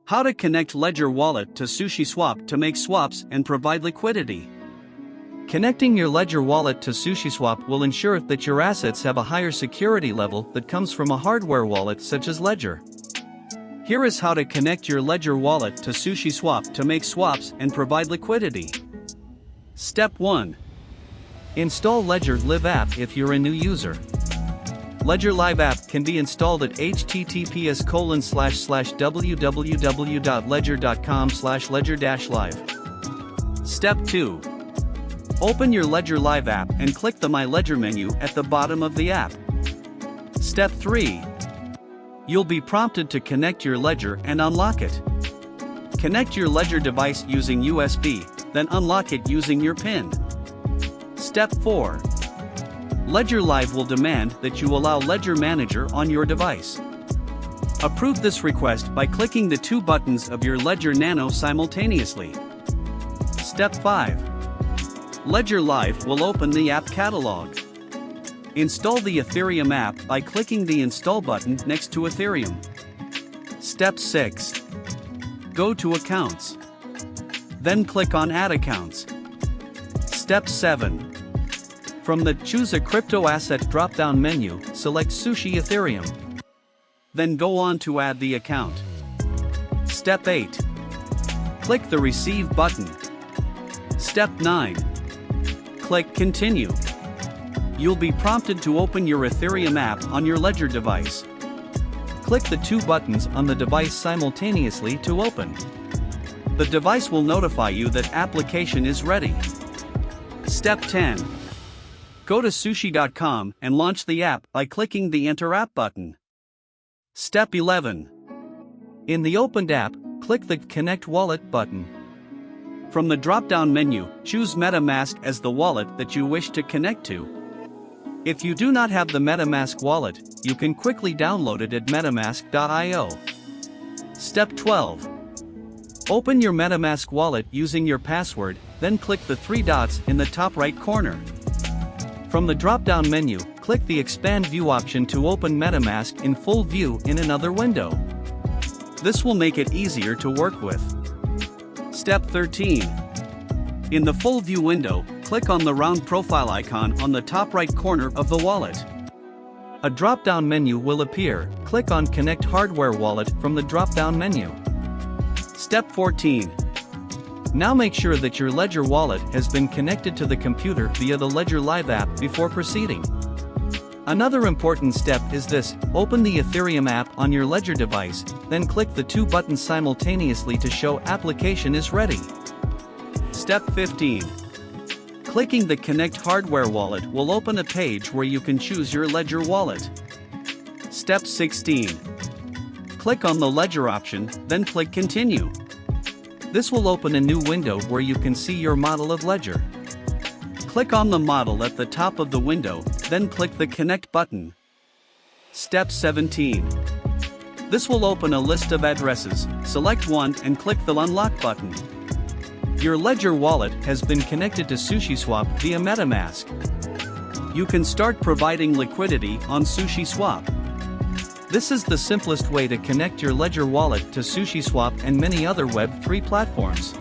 How to connect Ledger Wallet to SushiSwap to make swaps and provide liquidity. Connecting your Ledger Wallet to SushiSwap will ensure that your assets have a higher security level that comes from a hardware wallet such as Ledger. Here is how to connect your Ledger Wallet to SushiSwap to make swaps and provide liquidity. Step 1. Install Ledger Live app if you're a new user. Ledger Live app can be installed at https://www.ledger.com/ledger-live. Step 2. Open your Ledger Live app and click the My Ledger menu at the bottom of the app. Step 3. You'll be prompted to connect your Ledger and unlock it. Connect your Ledger device using USB, then unlock it using your PIN. Step 4. Ledger Live will demand that you allow Ledger Manager on your device. Approve this request by clicking the two buttons of your Ledger Nano simultaneously. Step 5. Ledger Live will open the app catalog. Install the Ethereum app by clicking the Install button next to Ethereum. Step 6. Go to Accounts. Then click on Add Accounts. Step 7. From the Choose a Crypto Asset drop-down menu, select Sushi Ethereum. Then go on to add the account. Step 8. Click the Receive button. Step 9. Click Continue. You'll be prompted to open your Ethereum app on your Ledger device. Click the two buttons on the device simultaneously to open. The device will notify you that application is ready. Step 10. Go to sushi.com and launch the app by clicking the Enter App button. Step 11. In the opened app, click the Connect Wallet button. From the drop-down menu, choose MetaMask as the wallet that you wish to connect to. If you do not have the MetaMask wallet, you can quickly download it at metamask.io. Step 12. Open your MetaMask wallet using your password, then click the three dots in the top right corner. From the drop-down menu, click the Expand View option to open MetaMask in full view in another window. This will make it easier to work with. Step 13. In the full view window, click on the round profile icon on the top right corner of the wallet. A drop-down menu will appear. Click on Connect Hardware Wallet from the drop-down menu. Step 14. Now make sure that your Ledger wallet has been connected to the computer via the Ledger Live app before proceeding. Another important step is this: open the Ethereum app on your Ledger device, then click the two buttons simultaneously to show application is ready. Step 15. Clicking the Connect Hardware Wallet will open a page where you can choose your Ledger wallet. Step 16. Click on the Ledger option, then click Continue. This will open a new window where you can see your model of Ledger. Click on the model at the top of the window, then click the Connect button. Step 17. This will open a list of addresses. Select one and click the Unlock button. Your Ledger wallet has been connected to SushiSwap via MetaMask. You can start providing liquidity on SushiSwap. This is the simplest way to connect your Ledger wallet to SushiSwap and many other Web3 platforms.